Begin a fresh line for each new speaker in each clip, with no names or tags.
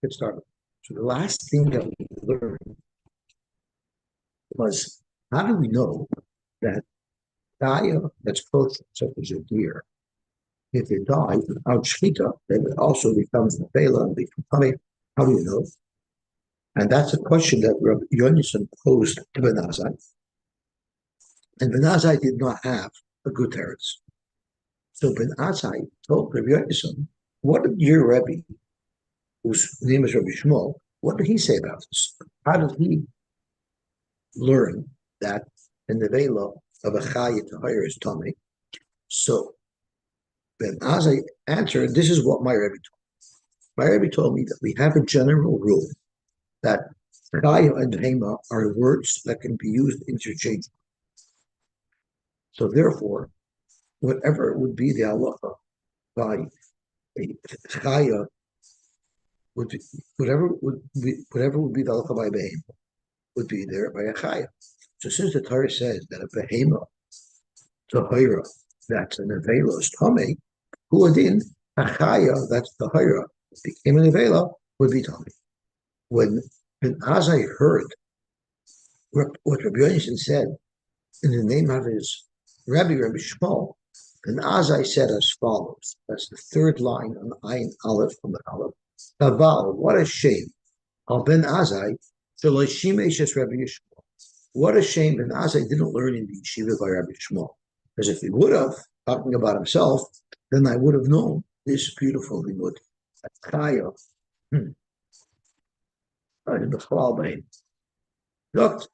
get started. So the last thing that we learned was, how do we know that Gaia that's kosher, such as a deer, if it dies without shechita, then it also becomes nevela and becomes tummy? How do you know? And that's a question that Rabbi Yonason posed to Ben Azai. And Ben Azai did not have a good teretz. So Ben Azai told Rabbi Yonason, what did your Rebbe, whose name is Rabbi Shmuel, what did he say about this? How did he learn that in the vela of a chaya to hire his tummy? So Ben Azai answered, this is what my Rebbe told me. My Rebbe told me that we have a general rule that chaya and hema are words that can be used interchangeably. So therefore, whatever would be the halacha by a chaya would be whatever would be the halacha by behema would be there by a chaya. So since the Torah says that a behema tahira that's an avela is tame, huadin a chaya that's tahira became an avela would be tame. When Azai heard what Rabbi Yonason said in the name of his Rabbi Shmuel, and Azai said as follows. That's the third line on Ayin Aleph from the Aleph. Taval, what a shame. Al Ben Azai, Shaloshimesh es Rabbi Shmuel. What a shame Ben Azai didn't learn in the yeshiva by Rabbi Shmuel. Because if he would have, talking about himself, then I would have known this beautiful limud. Chaya. Look,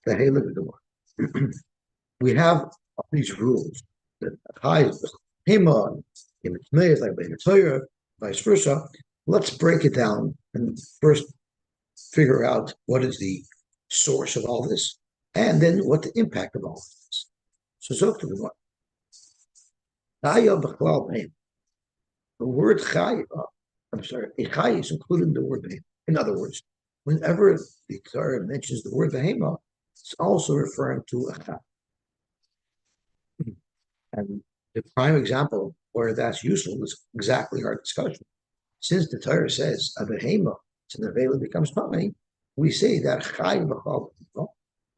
the Halak of the one. We have these rules that high Hema, like Ben Torah, vice versa. Let's break it down and first figure out what is the source of all this, and then what the impact of all this. So Zok to the one. The word chaya, a chaya is included in the word behema. In other words, whenever the Torah mentions the word behema, it's also referring to a chaya. And the prime example where that's useful is exactly our discussion. Since the Torah says a behema, it's an avela becomes tummy, we say that chaya b'chal.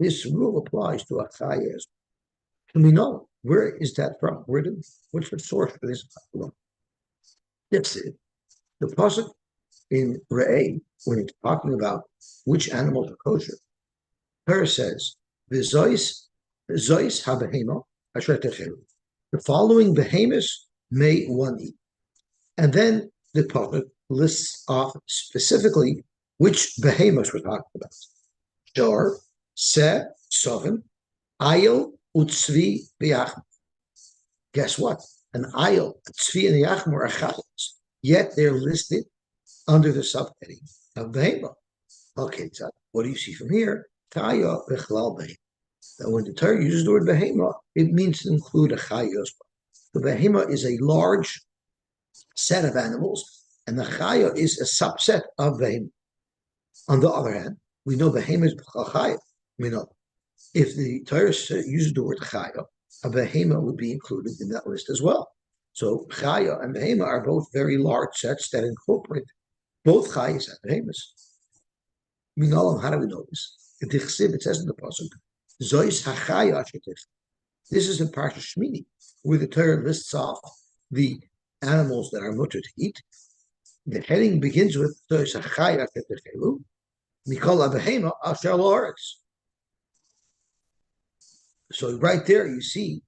This rule applies to a chaya as well. And we know, where is that from? What's the source for this? That's it. The pasuk in Re'eh, when it's talking about which animals are kosher, Torah says, "V'zois habehema asher techelu." The following behemoths may one eat, and then the pasuk lists off specifically which behemoths we're talking about: shor, seh, sovim, ayil, utzvi, v'yachim. Guess what? An ayil, a tzvi, and a yachim are chayos, yet they're listed under the subheading of behema. Okay, so what do you see from here? Chaya v'chlal behema. That when the Torah uses the word behema, it means to include a chaya as well. The behema is a large set of animals, and the chaya is a subset of behema. On the other hand, we know behema is chaya. We know if the Torah uses the word chaya, a behema would be included in that list as well. So chaya and behema are both very large sets that incorporate both chayas and behemas. We know how do we know this? It says in the pasuk, "Zois hachaya ashetech." This is in Parshas Shmini, where the Torah lists off the animals that are mutter to eat. The heading begins with "Zois hachaya ashetechelu," mikol abehema asher la'aretz. So right there, you see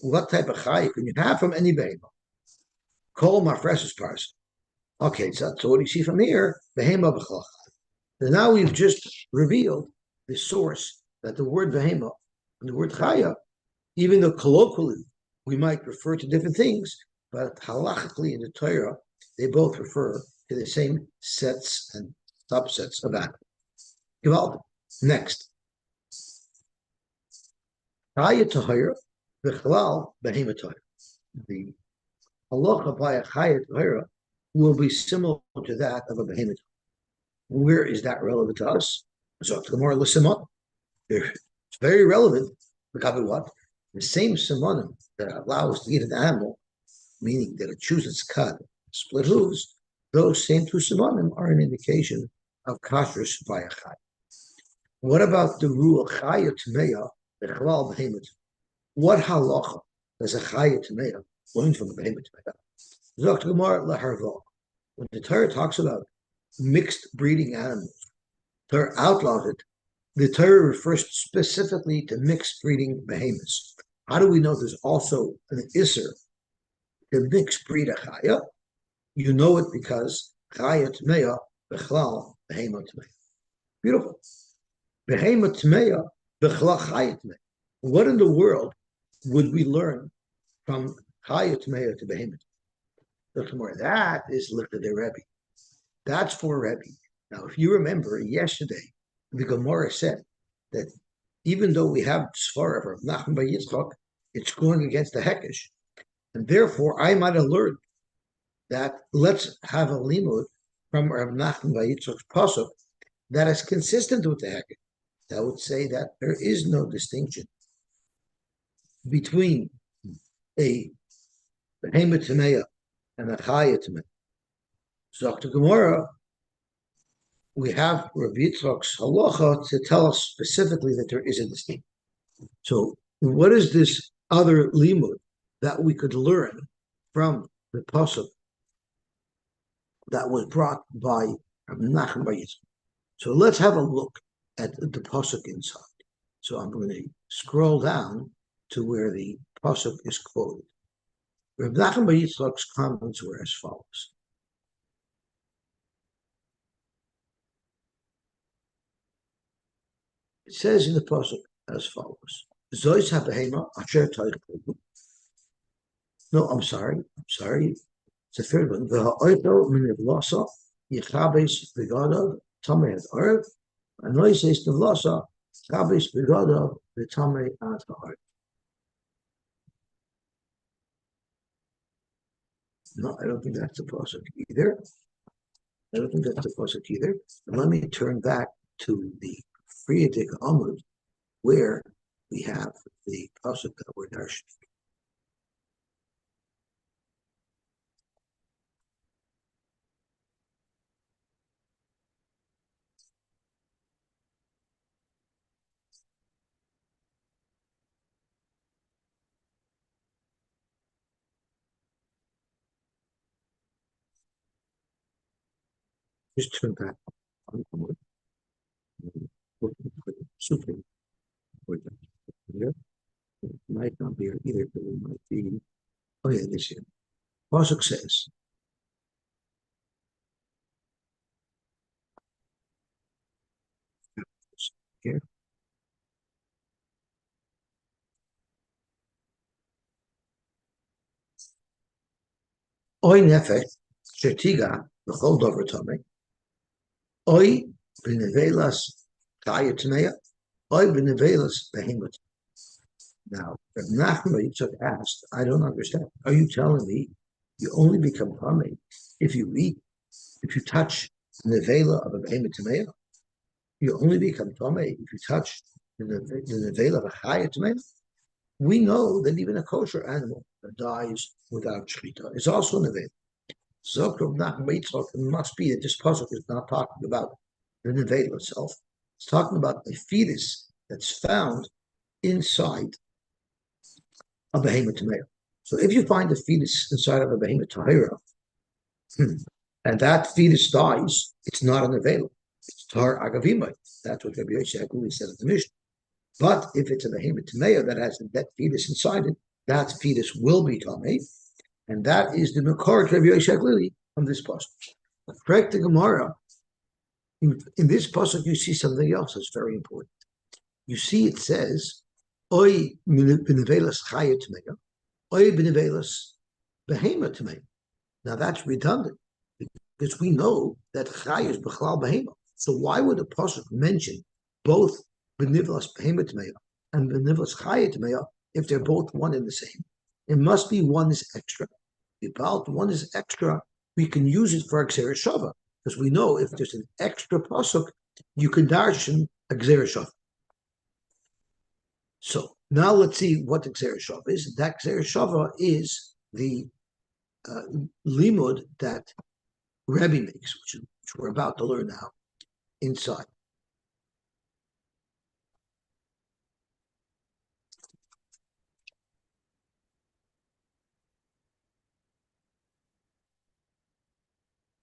what type of chaya can you have from any behema. Kol mafresh parsa. Okay, so what do you see from here? Behema b'chol. And now we've just revealed the source that the word behema and the word chaya, even though colloquially we might refer to different things, but halachically in the Torah, they both refer to the same sets and subsets of animals. Next. Chaya tahira, v'chalal behema tahira. The halacha by a chaya tahira will be similar to that of a behema. Where is that relevant to us? So to the more lisimon, it's very relevant. Because of what? The same simonim that allow us to eat an animal, meaning that it chews its cud, split hooves, those same two simonim are an indication of kashrus via chay. What about the rule chaya tmeya bechlal behemoth? What halacha does a chaya tmeya learn from a behemoth tmeya? Zok Gemara laharva. When the Torah talks about mixed breeding animals, Torah outlaws it. The Torah refers specifically to mixed breeding behemoths. How do we know there's also an isser to mixed breed a chaya? You know it because chaya tmeya bechlal behemoth tmeya. Beautiful. Behemoth tmeya bechlal chaya tmeya. What in the world would we learn from chaya tmeya to behemoth? That is Lichadei Rebbe. That's for Rebbe. Now, if you remember yesterday, the Gemara said that even though we have Sfar of Nachman by Yitzchak, it's going against the Hekesh. And therefore, I might have learned that let's have a limud from Rav Nachman by Yitzchak's pasuk that is consistent with the Hekesh. That would say that there is no distinction between a Behemoth Tameya and a Chaya Tameya. So to Gemara, we have Rav Yitzchak's halacha to tell us specifically that there is a distinction. So what is this other limud that we could learn from the pasuk that was brought by Rav Nachman bar Yitzchak? So let's have a look at the pasuk inside. So I'm going to scroll down to where the pasuk is quoted. Rav Nachman bar Yitzchak's comments were as follows. It says in the pasuk as follows: Zois habehema asher taychlu. No, I'm sorry. It's the third one. V'ha'oichel min nevlasa yichabes v'gadav tamei ad ha'arev. Anoises nevlasa chabes v'gadav v'tamei ad ha'arev. No, I don't think that's the pasuk either. Let me turn back to the Friedik Amud, where we have the pasuk that we're darshan. Just turn back on Amud. Here. It might not be here either, but it might be. Oh yeah, this here. Pasuk says, here. Oy nefesh shetiga b'chol dover tamei. Oy b'nevelas chaya tmeya. Oy b'nevelas behemoth. Now, Rav Nachman Yitzchak asked, I don't understand. Are you telling me you only become tamei if you touch the nevela of a behemoth tmeya? You only become tamei if you touch the nevela of a chaya tmeya? We know that even a kosher animal that dies without shechita is also nevela. So it must be that this pasuk is not talking about the nevela itself. It's talking about a fetus that's found inside a behemoth tamei. So if you find a fetus inside of a behemoth tahira, and that fetus dies, it's not an nevela. It's tar agavimai. That's what Rabbi Yosy said in the Mishnah. But if it's a behemoth tamei that has that fetus inside it, that fetus will be tamei, and that is the makor Rabbi Yosy from this pasuk. Correct the Gemara. In this pasuk, you see something else that's very important. You see, it says, "Oy b'nevelas chaya tmeya, oy b'nevelas behemoth tmeya." Now that's redundant because we know that chaya is b'chlal behemoth. So why would the pasuk mention both b'nevelas behemoth tmeya and b'nevelas chaya tmeya if they're both one and the same? It must be one is extra. If one is extra, we can use it for Gzeira Shava, because we know if there's an extra pasuk, you can darshan a Gzeira Shava. So now let's see what the Gzeira Shava is. That Gzeira Shava is the limud that Rebbe makes, which we're about to learn now, inside.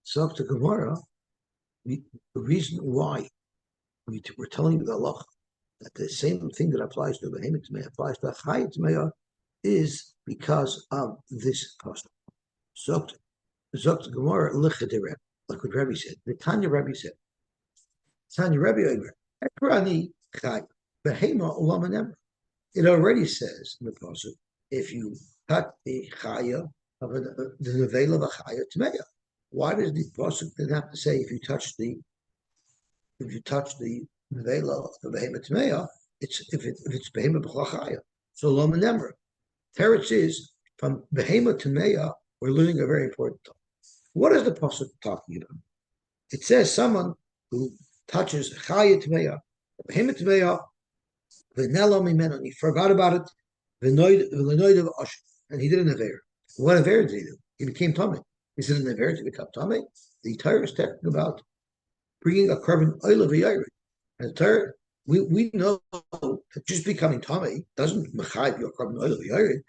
So to Gemara, the reason why we're telling you the law that the same thing that applies to Behemoth may applies to Chayit Meya is because of this custom. Zokt Gemara Lichadere, like what Rebbe said. The Tanya Rebbe said. Tanya Rebbe Omer, Ekrani Chay, Behema Ulamanem. It already says in the pasuk, if you cut the chaya of the nevela of a chaya tmeya. Why does the pasuk then have to say if you touch the nevela of the behema tmeya? It's if it's behema b'chla chaya. So lama nemra. Teretz is from behema to meya. We're learning a very important topic. What is the pasuk talking about? It says someone who touches chaya tmeya, behema tmeya, v'nelo mimenu, and he forgot about it, and he did an aver. What aver did he do? He became tummy. Is it an aver to become tummy? The Torah is talking about bringing a carbon oil of a yair. And the Torah, we know that just becoming tummy doesn't mechayiv your carbon oil of a yair.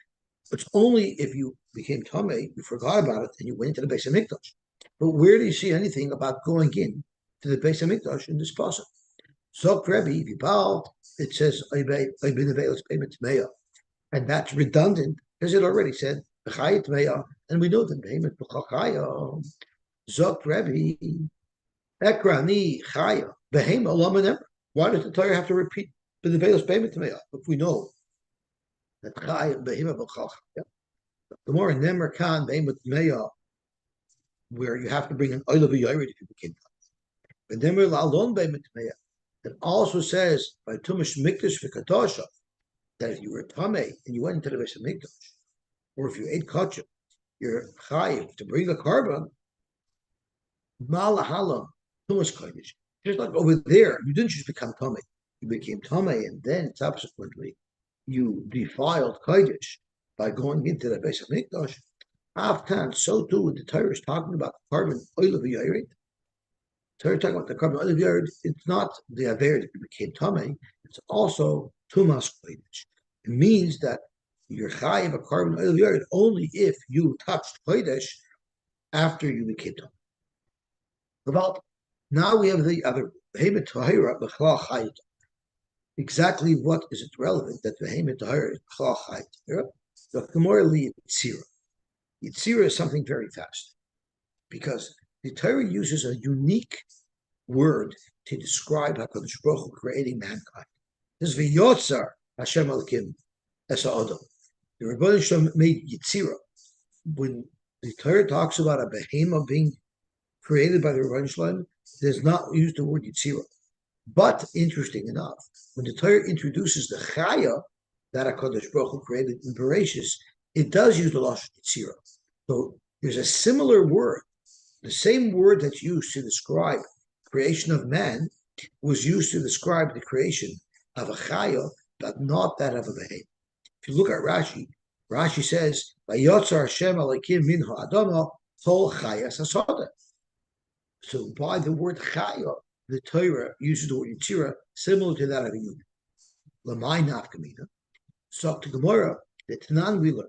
It's only if you became tummy, you forgot about it, and you went into the Beis Hamikdash. But where do you see anything about going in to the Beis Hamikdash in this passage? Zok Rebbe, Vibal, it says, and that's redundant because it already said, and we know the name of Chaya. Zok Rebbe, Ekrani Chaya, Behema Lamanem. Why does the Torah have to repeat the Nevelos payment Meya if we know that Chaya, Behema Chaya? The more Nemer Khan, Behema Meya, where you have to bring an oil of a yared if you became but Nemer Lalon Behema Meya. It also says by Tuma Mikdash v'Kadosha that if you were Tameh and you went into the Beis Hamikdash, or if you ate kosher, you're chayiv to bring a carbon. Malahala Tumas Kodesh. Just like over there, you didn't just become Tameh, you became Tameh, and then subsequently you defiled Kodesh by going into the Beis Hamikdash. Afkan, so too the Torah is talking about the carbon oil of yared. Torah talking about the carbon oil of yared. It's not the aver that became tamei. It's also tumas kodesh. It means that you're chayiv a carbon oil of yared only if you touched kodesh after you became tamei. About now we have the other behemoth tahira b'chlal chayit. Exactly what is it relevant that behemoth tahira is b'chlal chayit? The Gemara li yitzira. Yitzira is something very fast because the Torah uses a unique word to describe HaKadosh Baruch Hu creating mankind. This is v'yotzar Hashem Elokim es ha'adam. The Rebbeinu Shalom made Yitzira. When the Torah talks about a behema being created by the Rebbeinu Shalom, it does not use the word Yitzira. But interesting enough, when the Torah introduces the Chaya that HaKadosh Baruch Hu created in Bereshis, it does use the lashon Yitzira. So there's a similar word. The same word that's used to describe creation of man was used to describe the creation of a chaya, but not that of a behemoth. If you look at Rashi, Rashi says, "Vayotzar Hashem Elokim min ha'adama kol chayas hasada." So by the word chaya, the Torah uses the word yitzira, similar to that of a human. Lamai nafkamina. So to Gemara, the Tanan we learn.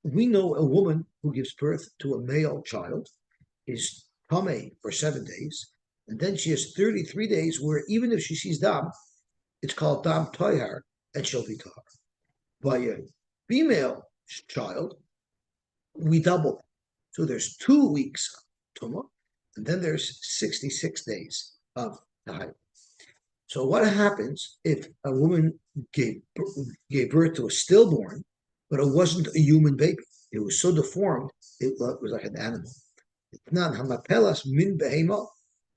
We know a woman who gives birth to a male child is tamei for 7 days, and then she has 33 days where even if she sees dam, it's called dam toyhar, and she'll be tahar. By a female child, we double. So there's 2 weeks of tuma, and then there's 66 days of tahar. So what happens if a woman gave birth to a stillborn, but it wasn't a human baby? It was so deformed, it was like an animal. It's not hamapelas min behema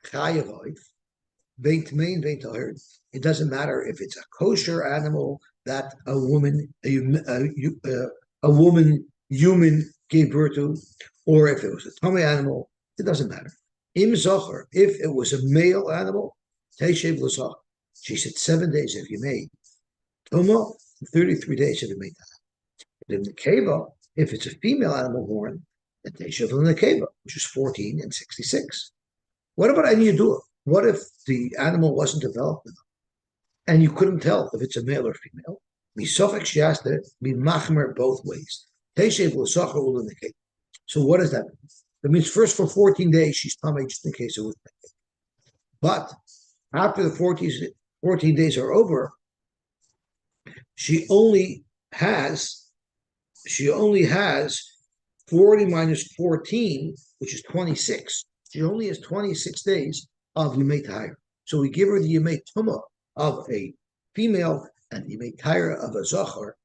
chayav vein tmein vein tahir. It doesn't matter if it's a kosher animal that a woman human gave birth to, or if it was a tummy animal. It doesn't matter. Im zocher, if it was a male animal, teishev l'zach. She said 7 days if you made tuma, 33 days if you made that. But in the keva, if it's a female animal born, and Teshav Nekeva, which is 14 and 66. What about any Yadua? What if the animal wasn't developed enough and you couldn't tell if it's a male or female? Misofek Shiasta, be machmer both ways. Teshav L'Sachar Ula Nekeva. So what does that mean? That means first for 14 days she's tummy just in case it was. But after the 14 days are over, she only has 40 minus 14, which is 26. She only has 26 days of Yemei Tahir. So we give her the Yemei Tuma of a female and the Yemei Tahir of a Zachar,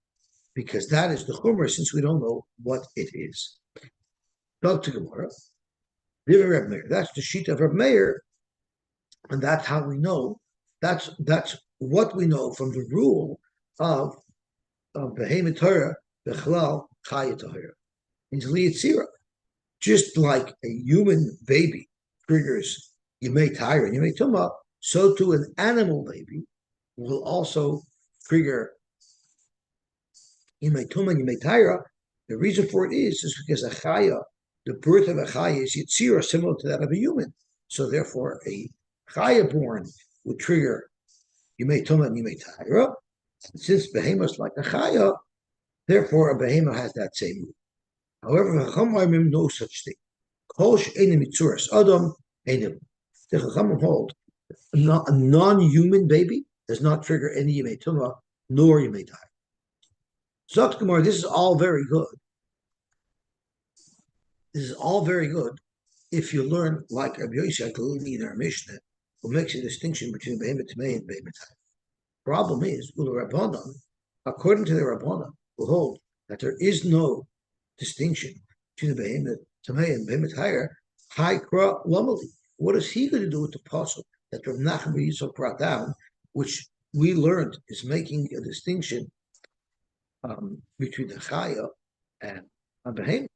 because that is the Chumrah, since we don't know what it is. Back to Gemara. That's the sheet of Reb Meir, and that's how we know. That's what we know from the rule of Behemoth Torah, Bechlal Chaya Torah. Means Liyitzira. Just like a human baby triggers Yemei Tahir and Yemei Tumah, so too an animal baby will also trigger Yemei Tumah and Yemei Tahir. The reason for it is because a Chaya, the birth of a Chaya is Yitzira, similar to that of a human. So therefore, a Chaya born would trigger Yemei Tumah and Yemei Tahir. And since Behemoth is like a Chaya, therefore a Behemoth has that same rule. However, Chachamim no such thing. Kolsh enim mitzuras adam enim. The Chachamim hold a non-human baby does not trigger any Yemei Tumah nor Yemei Tahir. Zok Gemara, this is all very good. This is all very good if you learn like Rabbi Yosy in our Mishnah, who makes a distinction between Behemoth Tamei and Behemoth Tahir. Problem is, Rabbanan, according to the Rabbanan, who hold that there is no distinction between the Behemoth Tamei and Behemoth Tahir, Haikra Lamali. What is he going to do with the puzzle that Rav Nachman Yisrael brought down, which we learned is making a distinction between the Chaya and a Behemoth?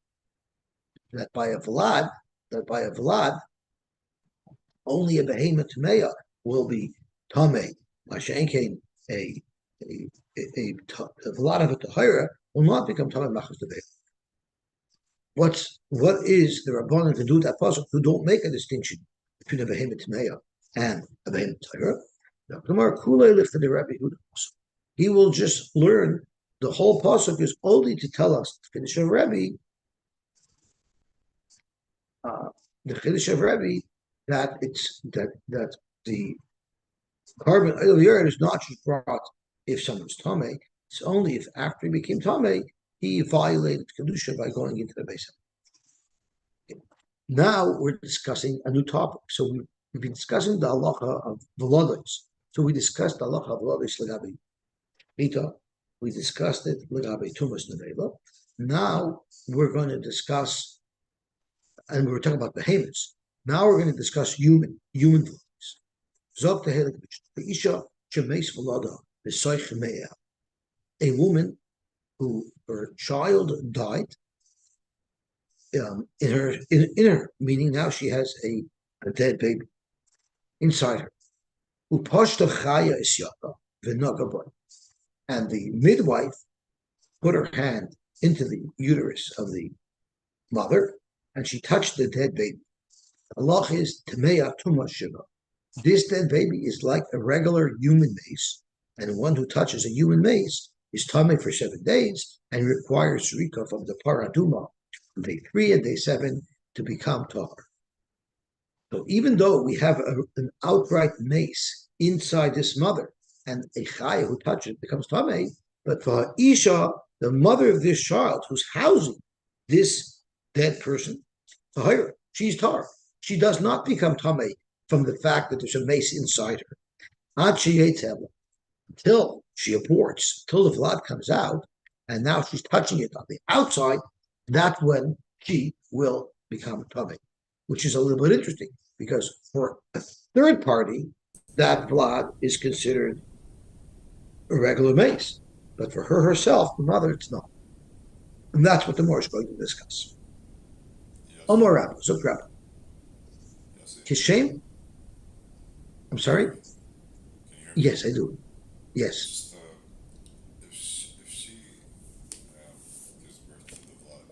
That by a Vlad, only a Behemoth Tamei will be Tamei. Mashenkein a Vlad of a Tahira will not become Tamei Machas Devei. What is the Rabbanan to do that puzzle who don't make a distinction between a Behemoth Tameya and a Behemoth Tahira? He will just learn the whole pasuk is only to tell us the Chiddush of Rebbe, that it's that the carbon of the earth is not just brought if someone's Tamei. It's only if after he became Tamei, he violated Kedusha by going into the base. Now we're discussing a new topic. So we've been discussing the halacha of v'lados. So we discussed the halacha of v'lados l'gabi Ita. We discussed it l'gabi tumas nevela. Now we're going to discuss, and we were talking about behemoths. Now we're going to discuss human v'lados. Zok tehelik the isha shemeis v'lada v'soich me'ah. A woman who her child died in her, meaning now she has a dead baby inside her. And the midwife put her hand into the uterus of the mother and she touched the dead baby. Allah is Tameya Tuma Shiva. This dead baby is like a regular human mace, and one who touches a human mace is Tamei for 7 days and requires Rika from the Paraduma on day 3 and day 7 to become Tahar. So even though we have an outright mace inside this mother, and a Chaya who touches it becomes Tamei, but for Isha, the mother of this child who's housing this dead person, Tahir, she's Tahar. She does not become Tamei from the fact that there's a mace inside her. Until she aborts, till the Vlad comes out, and now she's touching it on the outside, that's when she will become Tamei, which is a little bit interesting, because for a third party, that Vlad is considered a regular mace. But for her herself, the mother, it's not. And that's what the Morah is going to discuss. Omar Rabba, Zuk Rabba. Kishem? I'm sorry? Yes, I do. Yes.
Just, if she gives birth to the blood,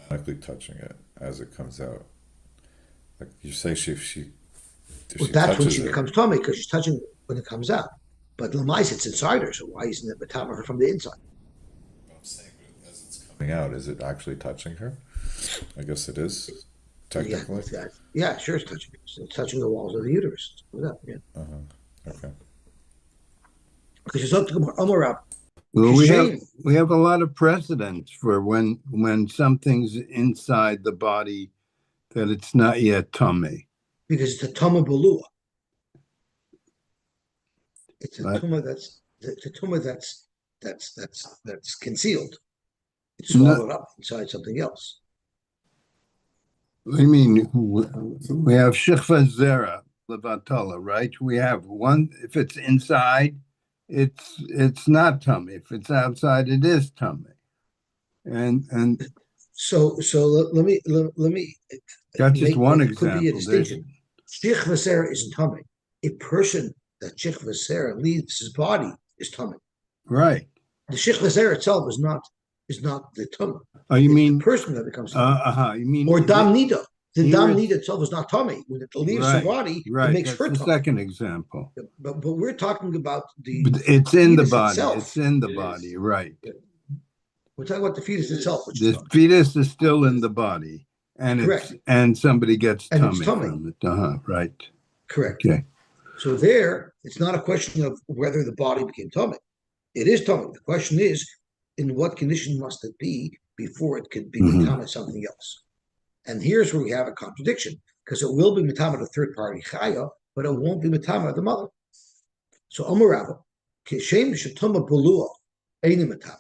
Technically touching it as it comes out. Like you say, if
Well,
she
that's when
touches
she
it,
becomes tummy because she's touching it when it comes out. But Lamais, it's inside her, so why isn't it Matama from the inside?
I'm saying, but as it's coming out, is it actually touching her? I guess it is,
Yeah,
technically.
yeah, sure, it's touching it. It's touching the walls of the uterus. Yeah,
Okay.
because she's up to Amorab.
Well,
She's shame
we have a lot of precedents for when something's inside the body that it's not yet tummy.
because it's a Tuma Balua. It's a
But
tumor it's a tumor that's concealed. It's
no,
swallowed up inside something else.
I mean, we have shikva zera levatala, right? We have one. If it's inside, it's not tummy. If it's outside, it is tummy. And
So let me
that's just
make
one
what could be a
example. There's
distinction. Sheikh Vasera isn't tummy. A person that Sheikh Vasera leaves his body is tummy.
right.
The Sheikh Vasera itself is not the tummy.
Oh, you
It's the
mean
person that becomes tummy.
You mean
Or Dam Nida. The Dam
here?
Nida itself is not tummy. When it leaves her
Right,
body, it
right.
makes
That's
her
the
tummy.
second example.
But we're talking about the
But it's in the
fetus
body. It's
itself.
in the body, right?
We're talking about the fetus itself, which is
The
tummy.
fetus is still in the body, and
Correct.
somebody gets
And it's
tummy
tummy.
from it. Right.
Correct.
Okay.
So there, it's not a question of whether the body became tummy. It is tummy. The question is, in what condition must it be before it could be
Hmm.
mitama something else? And here's where we have a contradiction, because it will be mitama the third party chaya, but it won't be mitama the mother. So Omarabba, kishem shetuma bulua ena mitama.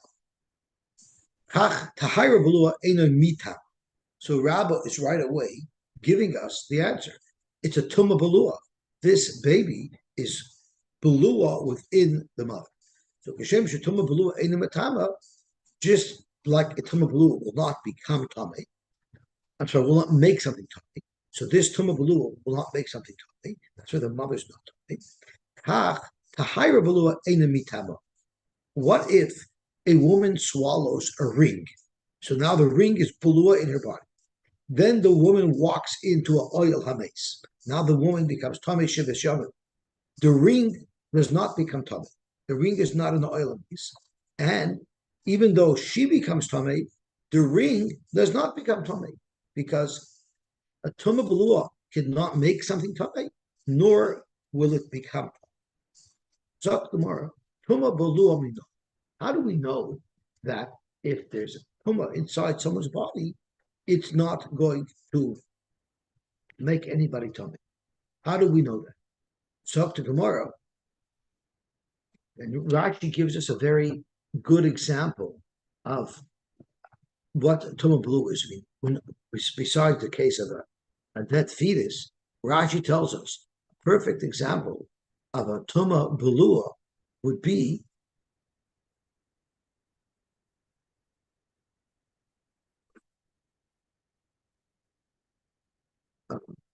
Kach tahira bulua ena mitama. So Rabbah is right away giving us the answer. It's a tuma balua. This baby is balua within the mother. So Kashem Shetuma balua matama, just like a tuma balua will not become tummy. I'm sorry, will not make something tummy. So this tuma balua will not make something tummy. That's why the mother's not tummy. Kach tahira balua mitama. What if a woman swallows a ring? So now the ring is balua in her body. Then the woman walks into an oil hametz. Now the woman becomes tamei shivas yamim. The ring does not become tamei. The ring is not an oil hametz, and even though she becomes tamei, the ring does not become tamei because a tuma balua cannot make something tamei, nor will it become. Zok Gemara, tuma balua mino. How do we know that if there's a tuma inside someone's body, it's not going to make anybody tummy? How do we know that? So to Gemara, and Rashi gives us a very good example of what Tuma Blue is. I mean, besides the case of a dead fetus, Rashi tells us a perfect example of a Tuma Blue would be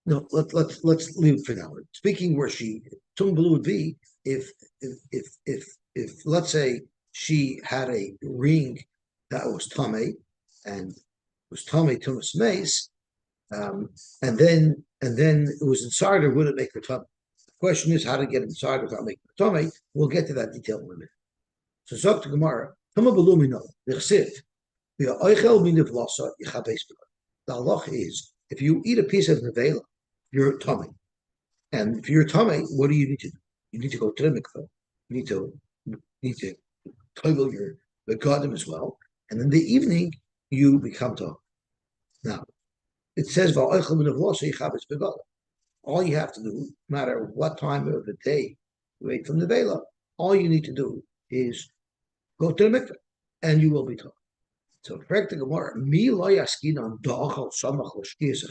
no. Let's leave it for now. Speaking where she Tuma Blue would be if let's say she had a ring that was tame and was tame tumas mace, and then it was inside her, would it make her tame? The question is how to get inside without making her tame. We'll get to that detail in a minute. So Zok to Gemara, Tama Belumino, Nechsiv, the Eichel Minivlasa, Yichabes. The halach is if you eat a piece of nevela, you're tummy. And if you're tummy, what do you need to do? You need to go to the mikveh. You need to toivel your begadim as well. And in the evening, you become tummy. Now, it says, all you have to do, no matter what time of the day you ate from the Vela, all you need to do is go to the mikveh, and you will be tummy. So, practically, mi lo yaskin on da'achal samach l'shkiyas.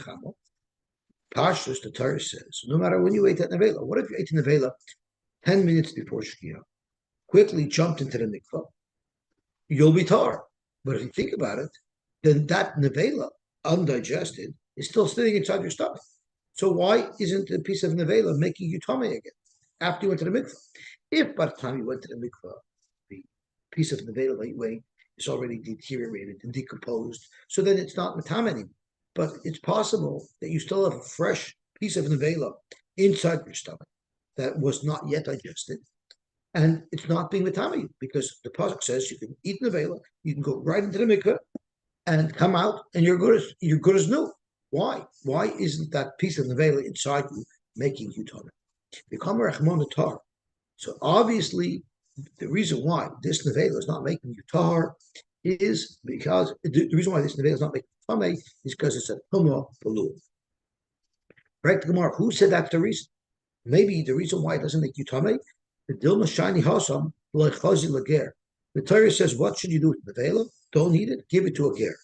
Pashtus, the Torah says, no matter when you ate that nevela, what if you ate the nevela 10 minutes before Shkia, quickly jumped into the mikvah, you'll be tar. But if you think about it, then that nevela, undigested, is still sitting inside your stomach. So why isn't a piece of nevela making you tummy again after you went to the mikvah? If by the time you went to the mikvah, the piece of nevela that you ate is already deteriorated and decomposed. So then it's not matam anymore. But it's possible that you still have a fresh piece of nevela inside your stomach that was not yet digested, and it's not being matami because the pasuk says you can eat nevela, you can go right into the mikveh and come out, and you're good as new. Why? Why isn't that piece of nevela inside you making you tummy? Become rachmon tar. So obviously, the reason why this nevela is not making you tar is because the reason why this nevela is not making you tummy is because it's a tuma balul. Right, Gemara, who said that's the reason? Maybe the reason why it doesn't make you tummy, the dilma shiny hasam like chazi lager. The Torah says, what should you do with the nevela? Don't eat it, give it to a ger.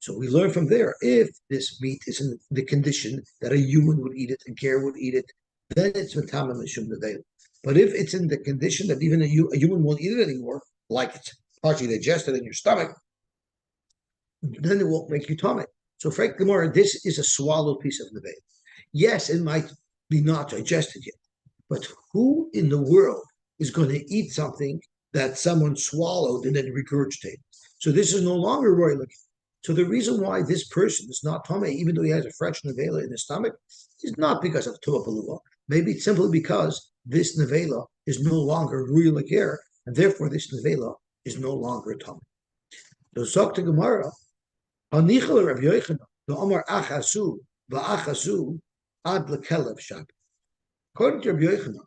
So we learn from there, if this meat is in the condition that a human would eat it, a ger would eat it, then it's matama mishum nevela. But if it's in the condition that even a human won't eat it anymore, like it's partially digested in your stomach, then it won't make you tummy. So, Frank Gemara, this is a swallowed piece of nevela. Yes, it might be not digested yet, but who in the world is going to eat something that someone swallowed and then regurgitated? So this is no longer royal. So the reason why this person is not tummy, even though he has a fresh nevela in his stomach, is not because of tuma palua. Maybe it's simply because this nevela is no longer royal air, and therefore this nevela is no longer tummy. So Zok to Gemara, Hanichel Rav Yochanan, the Omar Achasu, Va'achasu, Ad Lekelev Shab. According to Rabbi Yochanan,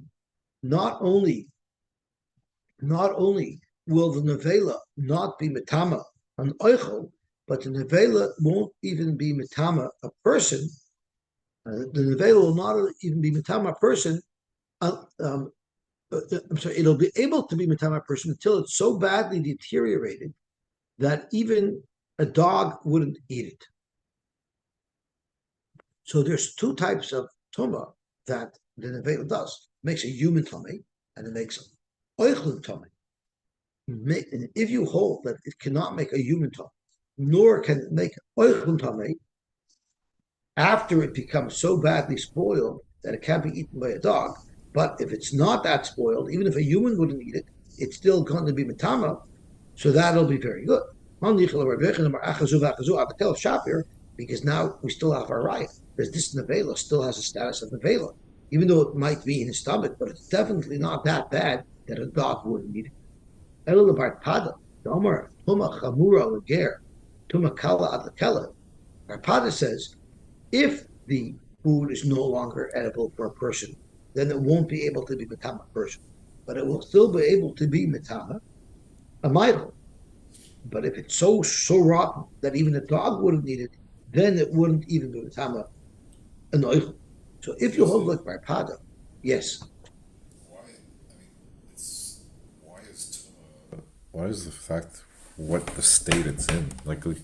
not only will the nevela not be metama an oichel, but the nevela won't even be metama a person. The nevela will not even be metama a person. I'm sorry, it'll be able to be metama a person until it's so badly deteriorated that even a dog wouldn't eat it. So there's two types of tuma that the nevela does. It makes a human tummy, and it makes an oichel tummy. And if you hold that it cannot make a human tummy, nor can it make an oichel tummy, after it becomes so badly spoiled that it can't be eaten by a dog, but if it's not that spoiled, even if a human wouldn't eat it, it's still going to be metama, so that'll be very good. Because now we still have our right, because this nevela still has a status of nevela, even though it might be in his stomach, but it's definitely not that bad that a dog wouldn't eat it. Pada says, if the food is no longer edible for a person, then it won't be able to be metama person, but it will still be able to be metama a midel. But if it's so rotten that even a dog wouldn't eat it, then it wouldn't even be metama an oichel. So if you hold like by Pada, yes.
Why is the fact what the state it's in? Like it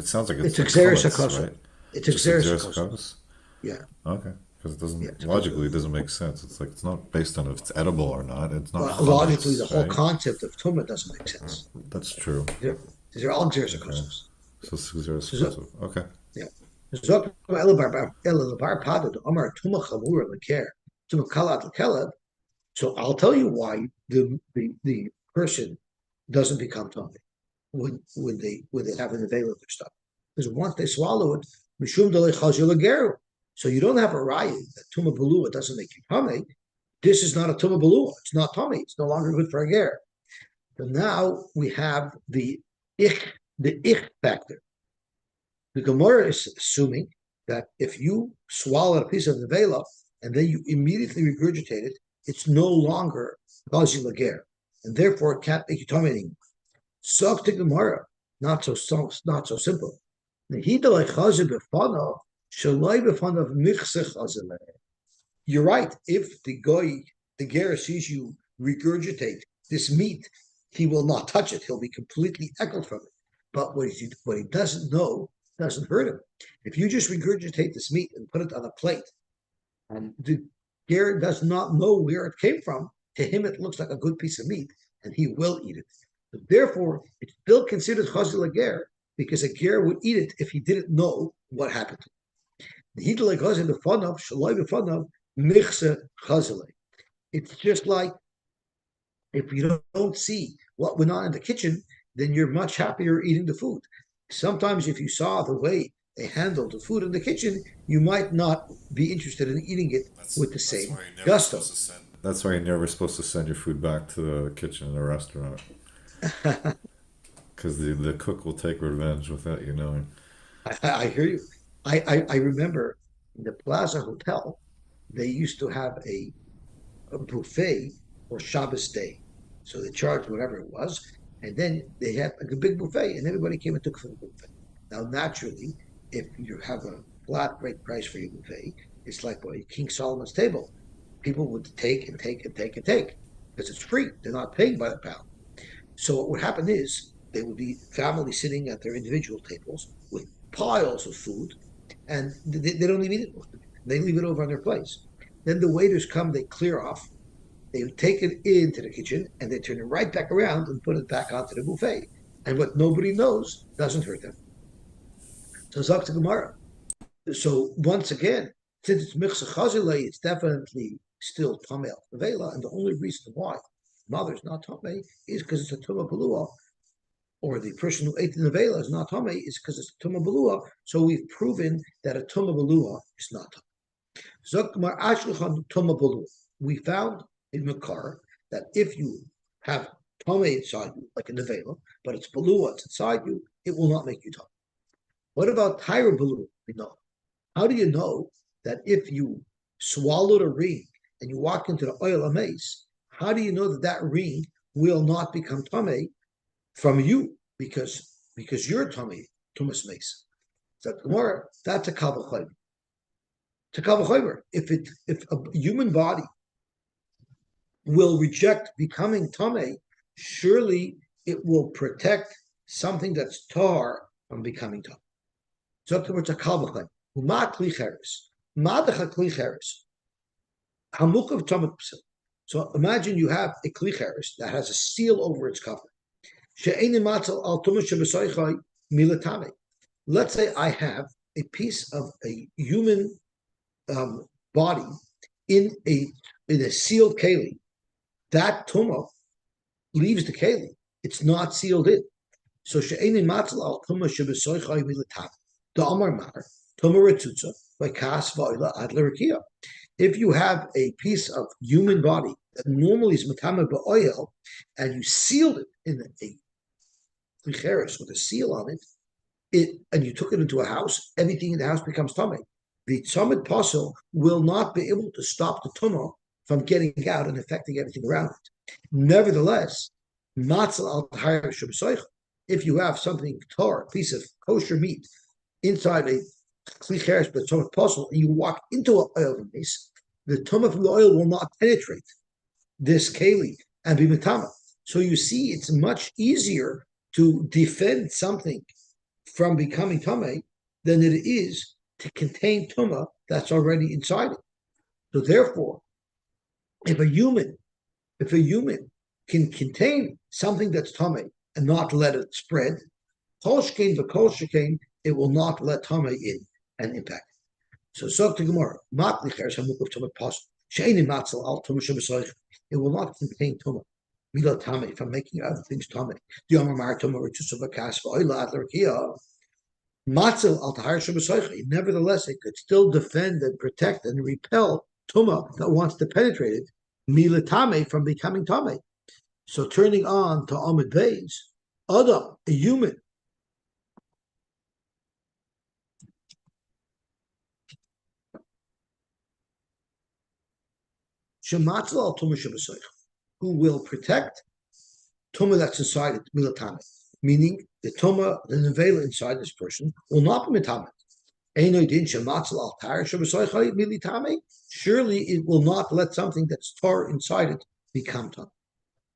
sounds like
it's
like
exeris
comments,
akosa.
right?
It's
Just
exeris
exeris
akosa.
akosa?
Yeah.
Okay. Because it doesn't
Yeah, it's
logically it doesn't make sense. It's like it's not based on if it's edible or not. It's not
Well, logically,
chametz,
the whole
right?
concept of tuma doesn't make sense.
That's true.
These are all exeris akosas.
So it's exeris
So-
akosa. Okay.
Yeah. Zok elabar Pada the Omar tuma chavura leker tuma kalat lekeleb. So I'll tell you why the person doesn't become tummy when they have an available stuff. Because once they swallow it, mishum delei chazil legeru. So you don't have a riot that tuma balua doesn't make you tummy. This is not a tuma balua. It's not tummy. It's no longer good for a ger. But now we have the ich factor. The Gemara is assuming that if you swallow a piece of the vela and then you immediately regurgitate it, it's no longer chazi lager, and therefore it can't make you tummy anymore. Sok to Gemara, not so simple. You're right. If the ger sees you regurgitate this meat, he will not touch it. He'll be completely echoed from it. But what he doesn't know doesn't hurt him. If you just regurgitate this meat and put it on a plate, and the ger does not know where it came from, to him it looks like a good piece of meat, and he will eat it. So therefore, it's still considered chazil ger because a ger would eat it if he didn't know what happened to him. It's just like if you don't see what went on in the kitchen, then you're much happier eating the food. Sometimes if you saw the way they handled the food in the kitchen, you might not be interested in eating it with the
That's
same
why you're never
gusto.
supposed to send. That's why you're never supposed to send your food back to the kitchen in a restaurant, because the cook will take revenge without you knowing.
I hear you. I remember in the Plaza Hotel, they used to have a buffet for Shabbos day. So they charged whatever it was, and then they had like a big buffet, and everybody came and took from the buffet. Now, naturally, if you have a flat rate price for your buffet, it's like King Solomon's table. People would take and take and take and take because it's free. They're not paying by the pound. So what would happen is they would be family sitting at their individual tables with piles of food, and they don't even eat it. They leave it over on their place. Then the waiters come, they clear off, they take it into the kitchen, and they turn it right back around and put it back onto the buffet. And what nobody knows doesn't hurt them. So Zok Gemara. So once again, since it's Michsa Chazile, it's definitely still Tamei Vela, and the only reason why mother's not Tamei is because it's a Tuma Balua, or the person who ate the Nevela is not Tamei is because it's a Tuma Balua. So we've proven that a Tuma Balua is not Tamei. We found in Makar that if you have Tamei inside you, like a Nevela, but it's Balua, it's inside you, it will not make you Tamei. What about Tyra Balua? We know. How do you know that if you swallowed a ring and you walk into the oil of mace, how do you know that that ring will not become tamei from you because you're tamei, tumas mace? So that's a kavachayver. It's a kavachayver. If a human body will reject becoming tamei, surely it will protect something that's tar from becoming tamei. So it's a kavachayver. Ma klicheres. Madacha klicheres. Hamuk of Tomat. So imagine you have a klicheres that has a seal over its cover. She'eini matzal al tuma shebesoichai milatame. Let's say I have a piece of a human body in a sealed keli. That tuma leaves the keli. It's not sealed in. So she'eini matzal al tuma shebesoichai milatame. The Amar Mar. If you have a piece of human body that normally is matama oil, and you sealed it in a klicheres with a seal on it, and you took it into a house, everything in the house becomes tummy. The tzamid pasul will not be able to stop the tumah from getting out and affecting everything around it. Nevertheless, matzal al if you have something tar, a piece of kosher meat inside a klicheres but tumah pasul, and you walk into an oil base, the tumah from the oil will not penetrate this keli and be matama. So you see, it's much easier to defend something from becoming tamei than it is to contain tumah that's already inside it. So therefore, if a human can contain something that's tamei and not let it spread, kol shkein v'kol shkein, it will not let tamei in and impact. So Sog to Gemara, Matlicher Hamuk of Tumah Pas, Shaini Matzel al Tumah Shabasoich. It will not contain Tumah. Mila Tame from making other things Tame. The Amar Mar Tumah Ritusava Kasva Oila Adlarkia. Matzel al Tahar Shabasoich. Nevertheless, it could still defend and protect and repel Tumah that wants to penetrate it. Mila Tame from becoming Tame. So turning on to Amid Bays, Adam, a human, Shematzel al Tumah Shabasoich, who will protect Tuma that's inside it, milatame, meaning the Tuma, the nevela inside this person, will not be mitame. Surely it will not let something that's tar inside it become tam.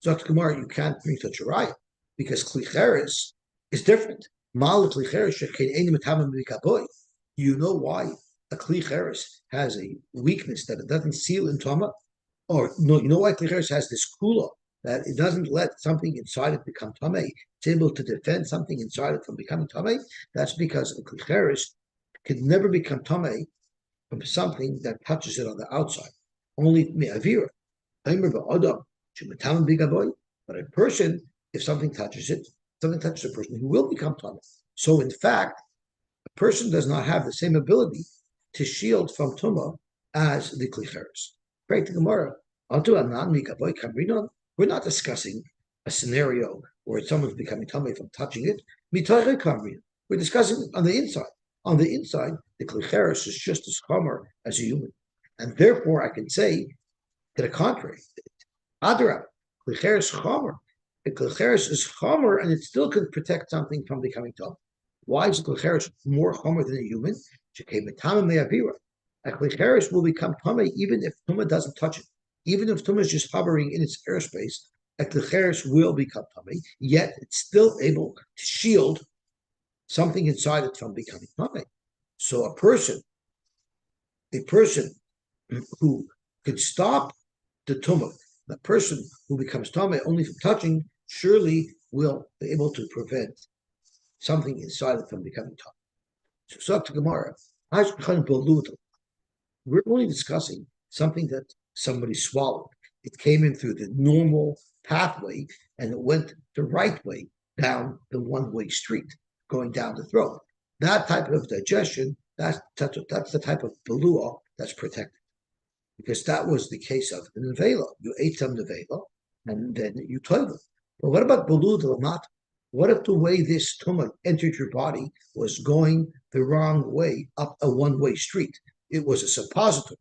Dr. Gemara, you can't bring such a riot because klicheres is different. You know why a klicheres has a weakness that it doesn't seal in tama, or no? You know why klicheres has this kula that it doesn't let something inside it become tamei. It's able to defend something inside it from becoming tamei. That's because a klicheres can never become tamei from something that touches it on the outside. Only me'avira. But a person, if something touches it, something touches a person, he will become tummy. So in fact, a person does not have the same ability to shield from tuma as the klicheres. Break the Gemara. We're not discussing a scenario where someone's becoming tummy from touching it. We're discussing on the inside. On the inside, the klicheres is just as chomer as a human, and therefore I can say to the contrary. Adrab, klicheres chomer. The klicheres is chomer, and it still can protect something from becoming tummy. Why is klicheres more chomer than a human? A klicheres will become tummy even if tuma doesn't touch it. Even if tuma is just hovering in its airspace, a klicheres will become tummy. Yet it's still able to shield something inside it from becoming tummy. So a person who could stop the tumah, the person who becomes tumah only from touching, surely will be able to prevent something inside it from becoming tumah. So to Gemara, we're only discussing something that somebody swallowed. It came in through the normal pathway and it went the right way down the one-way street, going down the throat. That type of digestion, that's the type of belua that's protected. Because that was the case of the nevela. You ate some nevela and then you toiled them. But what about belua de lamata? What if the way this tumah entered your body was going the wrong way up a one-way street? It was a suppository.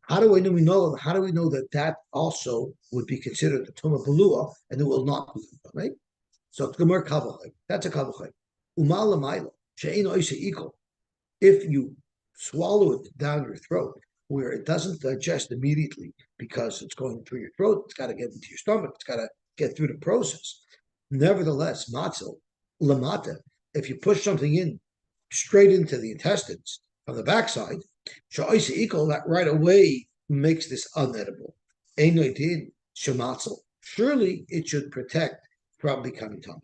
How do we know? How do we know that that also would be considered the tumah belua and it will not be right? So Gemara kavachay. That's a kavachay. Umal lamayla she'ein oisha equal. If you swallow it down your throat, where it doesn't digest immediately because it's going through your throat, it's got to get into your stomach, it's got to get through the process. Nevertheless, matzel lamata. If you push something in straight into the intestines from the backside, she'oisha equal, that right away makes this unedible. Einoidin shematzel. Surely it should protect from becoming tummy.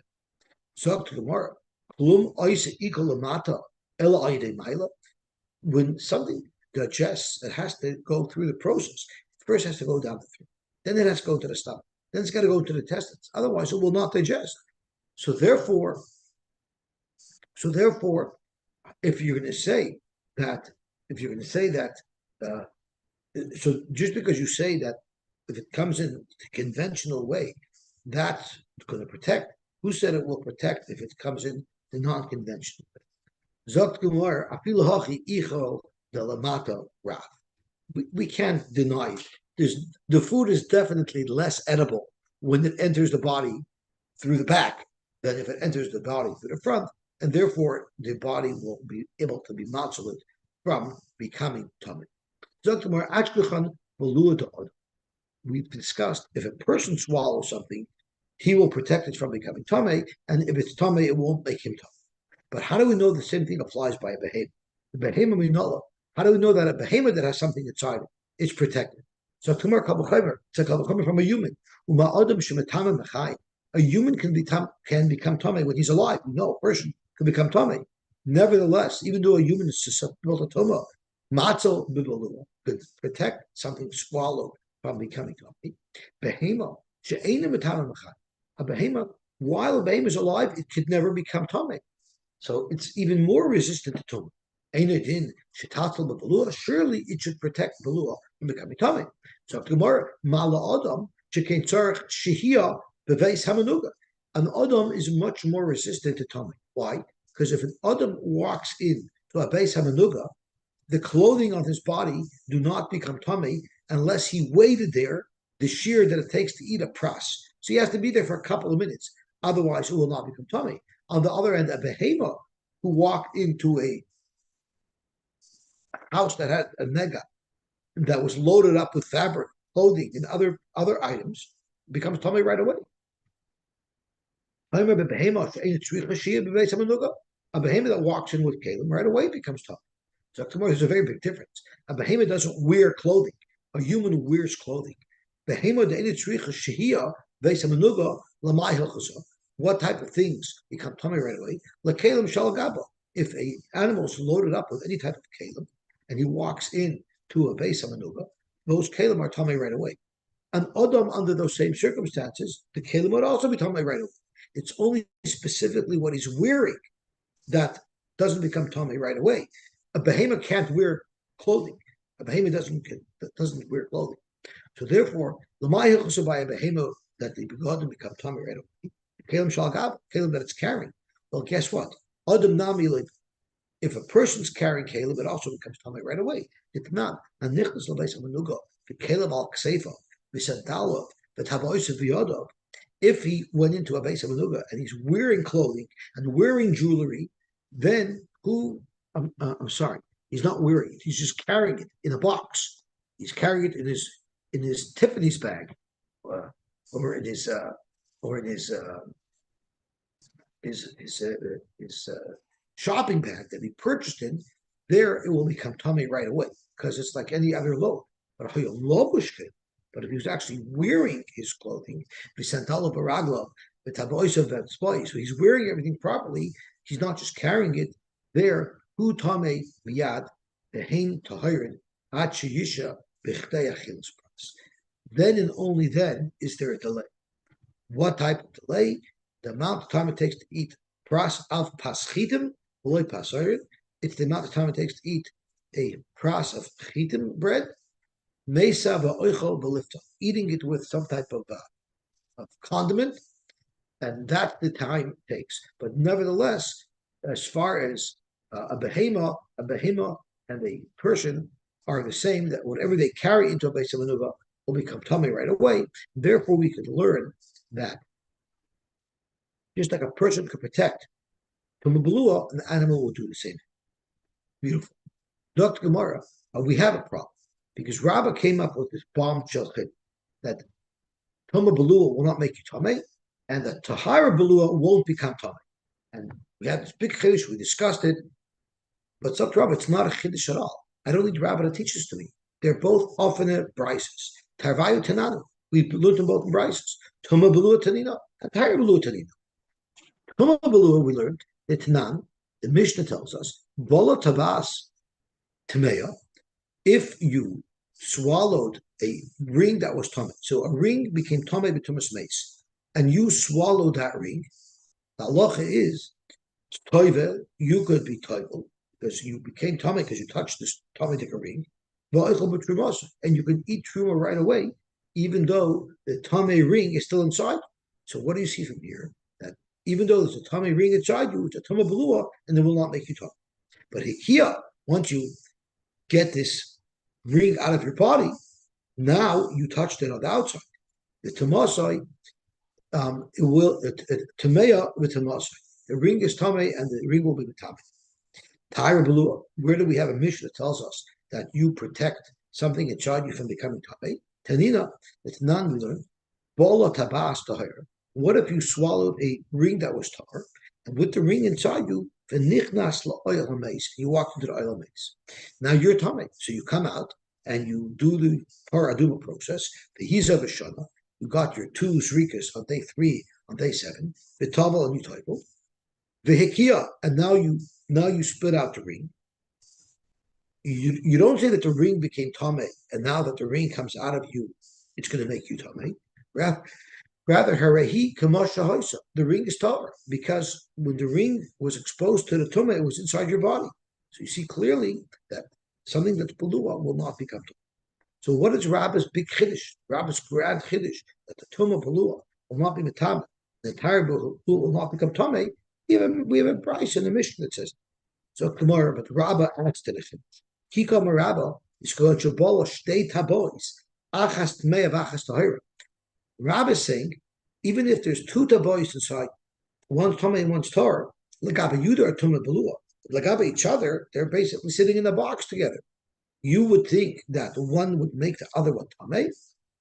So to Gemara, klum oisha equal lamata ela ayde maila. When something digests, it has to go through the process. First, it has to go down the throat, then it has to go to the stomach, then it's got to go to the intestines. Otherwise, it will not digest. So therefore, if you're going to say that, so just because you say that if it comes in the conventional way, that's going to protect. Who said it will protect if it comes in the non-conventional way? We can't deny it. The food is definitely less edible when it enters the body through the back than if it enters the body through the front, and therefore the body will be able to be matzalit from becoming tummy. We've discussed if a person swallows something, he will protect it from becoming tummy, and if it's tummy, it won't make him tummy. But how do we know the same thing applies by a behemoth? The behemoth we know. How do we know that a behemoth that has something inside it is protected? So Tumar Kabuchamer, it's a Kabuchamer from a human. A human can become tummy when he's alive. No, a person can become tummy. Nevertheless, even though a human is susceptible to tumah, matzo bibalua could protect something swallowed from becoming tummy. Behemoth, a behemoth, while a behemoth is alive, it could never become tummy. So it's even more resistant to tumah. Surely it should protect belua from becoming tummy. So tomorrow, mala adam shehia beveis hamanuga. An adam is much more resistant to tummy. Why? Because if an adam walks in to a beis hamanuga, the clothing on his body do not become tummy unless he waited there the shear that it takes to eat a pras. So he has to be there for a couple of minutes. Otherwise, it will not become tummy. On the other end, a behemoth who walked into a house that had a nega that was loaded up with fabric, clothing, and other items becomes tummy right away. A behemoth that walks in with kalim right away becomes tummy. So there's a very big difference. A behemoth doesn't wear clothing. A human wears clothing. What type of things become tummy right away? If an animal is loaded up with any type of kalim and he walks in to a beis hamanuga, those kalim are tummy right away. An adam under those same circumstances, the kalim would also be tummy right away. It's only specifically what he's wearing that doesn't become tummy right away. A behemoth can't wear clothing. A behemoth doesn't wear clothing. So therefore, the Lamai by a behemoth that the begotten become tummy right away. Kalim Shalgab, Kalim that it's carrying. Well, guess what? Adam Nami, if a person's carrying Caleb, it also becomes tummy right away. It's not. And Nicholas Labeis Manugo, the Caleb al Kseifa, we said Dalov, the Tabois Viyodov. If he went into a base of Manuga and he's wearing clothing and wearing jewelry, then I'm sorry, he's not wearing it. He's just carrying it in a box. He's carrying it in his Tiffany's bag, or in his shopping bag that he purchased in. There, it will become tummy right away because it's like any other load. But if he was actually wearing his clothing, so he's wearing everything properly. He's not just carrying it there. Then and only then is there a delay. What type of delay? The amount of time it takes to eat pras alf paschitim, it's the amount of time it takes to eat a pras of chitim bread, mesa va'oichel belifta, eating it with some type of condiment, and that's the time it takes. But nevertheless, as far as a behemoth, and a person are the same, that whatever they carry into a base of manuva will become tummy right away. Therefore, we could learn that just like a person could protect from a balua, an animal will do the same. Beautiful. Dr. Gemara, we have a problem because Rabbah came up with this bomb shochet that Tuma balua will not make you tummy, and the Tahara balua won't become tummy. And we had this big chiddush, we discussed it, but it's up to Rabbah, it's not a chiddush at all. I don't need Rabbah to teach this to me. They're both often brises. Tarvayu Tananu, we learned them both in brises. Tuma balua tanina, and Tahara balua tanina. Tuma balua, we learned that Tanan, the Mishnah tells us, Bola Tabas Tameya, if you swallowed a ring that was tummy, so a ring became tummy b'tumas mace, and you swallowed that ring, the halacha is toivel, you could be toivel, because you became tummy because you touched this tummy ring, and you can eat truma right away, even though the tummy ring is still inside. So what do you see from here? That even though there's a tummy ring inside you, it's a tummy balua, and it will not make you tummy. But here, once you get this ring out of your body, now you touched it on the outside. The tamasai, it will tameya with tamasai. The ring is tame, and the ring will be tame. Tyra balua. Where do we have a mission that tells us that you protect something inside you from becoming tame? Tanina, it's non we learn. Bola tabas tahir. What if you swallowed a ring that was tar, and with the ring inside you, you walk into the oil maze. Now you're tummy, so you come out and you do the paraduma process. The hizav shana. You got your 2 zrikas on day 3, on day 7. The tavel and you typo. The hikia, and now you spit out the ring. You don't say that the ring became tame, and now that the ring comes out of you, it's going to make you tame. Rather, harehi kamasha hoisa. The ring is taller because when the ring was exposed to the tumah, it was inside your body. So you see clearly that something that's balua will not become tumah. So what is Rabbah's big chiddush? Rabbah's grand chiddush that the tumah balua will not be metama, the entire balua will not become tumah. We have a price in the mission that says so. Tomorrow, but Rabbah adds to the chiddush. Kikam Rabbah is going to abolish shtei tabois achas tmei achas tahira. Rabbah is saying, even if there's 2 tabois inside, one's tummy and one's tar, lagabe yuda or tumah balua, lagabe each other, they're basically sitting in a box together. You would think that one would make the other one tamei.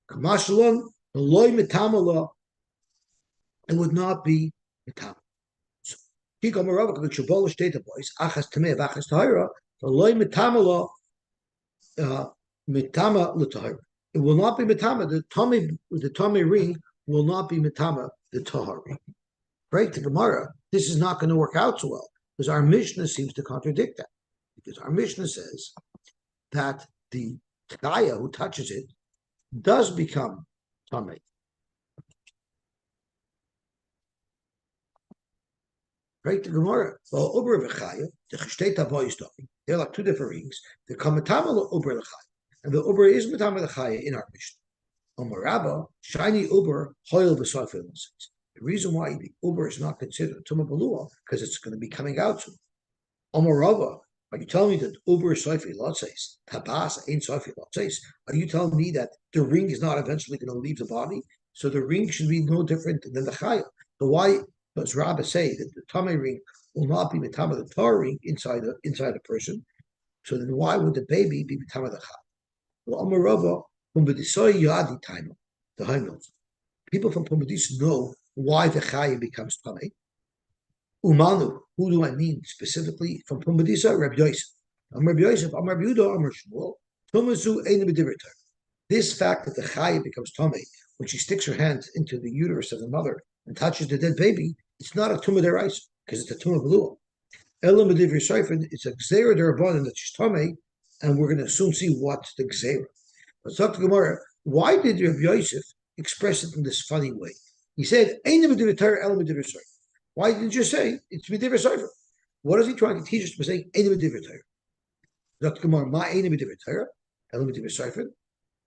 Kamashalon, the loy mitamala, it would not be mitam. So, Kikam Rabbah could shabolish shtei tabois achas tmei achas tahira, the loy mitamala mitama l'tahira. It will not be metama. The tummy ring will not be metama the tahar ring. Right to Gemara, this is not going to work out so well because our Mishnah seems to contradict that. Because our Mishnah says that the chaya who touches it does become tummy. Right? The Gemara. Well, Uber v'chaya, the Cheshtei Tavo is talking. They're like two different rings. The Kamatama Uber l'chaya. And the Uber is Matama l'chaya in our Mishnah. Omarabba, shiny Uber, hoil v'soifel. The reason why the Uber is not considered Tuma Balua, because it's going to be coming out soon. Omarabba, are you telling me that Uber is Soifi Lotzeis? Tabas ain't Soifi Lotzeis. Are you telling me that the ring is not eventually going to leave the body? So the ring should be no different than the Chaya. So why does Rabbah say that the Tame ring will not be Mitama the Tar ring inside the person? So then why would the baby be Mitama the Chaya? Well, Omarabba, Yadi time, the Haimels. People from Pumbedis know why the Chaya becomes Tame. Umanu, who do I mean specifically from Pumbedisa? Rabbi Yosef. Rabbi Yosef, Rabbi Yudah, Shmuel. Tumazu ein b'divrei. This fact that the Chaya becomes Tame when she sticks her hand into the uterus of the mother and touches the dead baby, it's not a Tumah deraisa because it's a Tumah Belua. Elam b'divrei Shaifen, it's a Gzeira derabbanan that she's Tame, and we're going to soon see what's the Gzeira. Let's talk to Gemara. Why did Rabbi Yosef express it in this funny way? He said, "Ein b'divrei Torah, elam b'divrei Shaifen." Why didn't you just say it's b'divrei Shaifen? What is he trying to teach us by saying "Ein b'divrei Torah"? Dr. Gemara, ma ein b'divrei Torah, elam b'divrei Shaifen.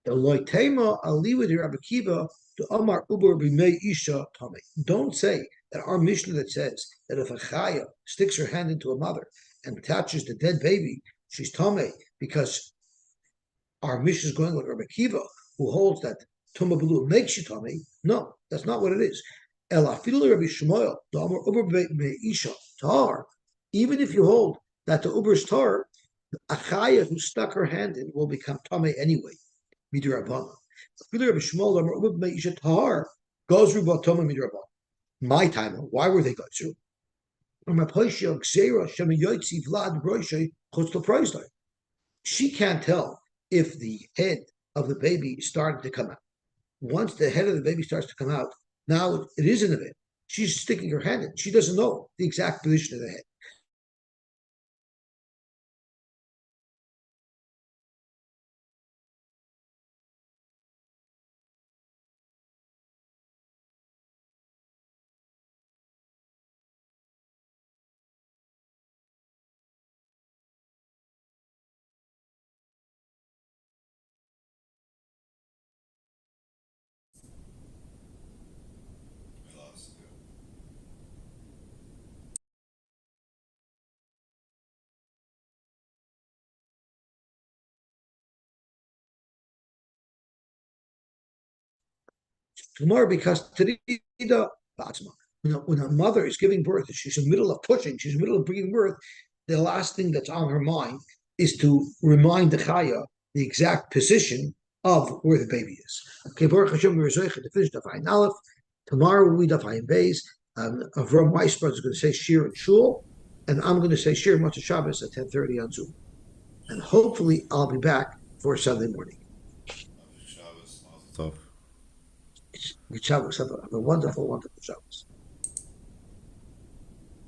The loitema aliwa de Rabbi Kiva to Amar Uber b'mei isha tame. Don't say that our Mishnah that says that if a chaya sticks her hand into a mother and touches the dead baby, she's tame, because our Mishnah is going with Rabbi Kiva, who holds that Tumah B'lu makes you tame. No, that's not what it is. Elafilu Rabbi Shmuel, the Amar Uber b'mei isha tar. Even if you hold that the Uber's tar, a chaya who stuck her hand in will become tame anyway. Midirabana. Rabbi Shmuel Amar Uber b'mei isha tar goes through Batoma Midirabana. My time, why were they going through? She can't tell if the head of the baby is starting to come out. Once the head of the baby starts to come out, now it is in the bed. She's sticking her hand in. She doesn't know the exact position of the head. Tomorrow, because when a mother is giving birth, she's in the middle of pushing, she's in the middle of bringing birth, the last thing that's on her mind is to remind the Chaya the exact position of where the baby is. Okay, Baruch Hashem, we're to finish the Ayin Aleph. Tomorrow we do Ayin Beis. Avram Weisbrod is going to say Shir and Shul, and I'm going to say Shir Motzei Shabbos at 10:30 on Zoom. And hopefully I'll be back for Sunday morning.
Shabbos, Mazel Tov.
Good Shabbos. Have a wonderful, wonderful Shabbos.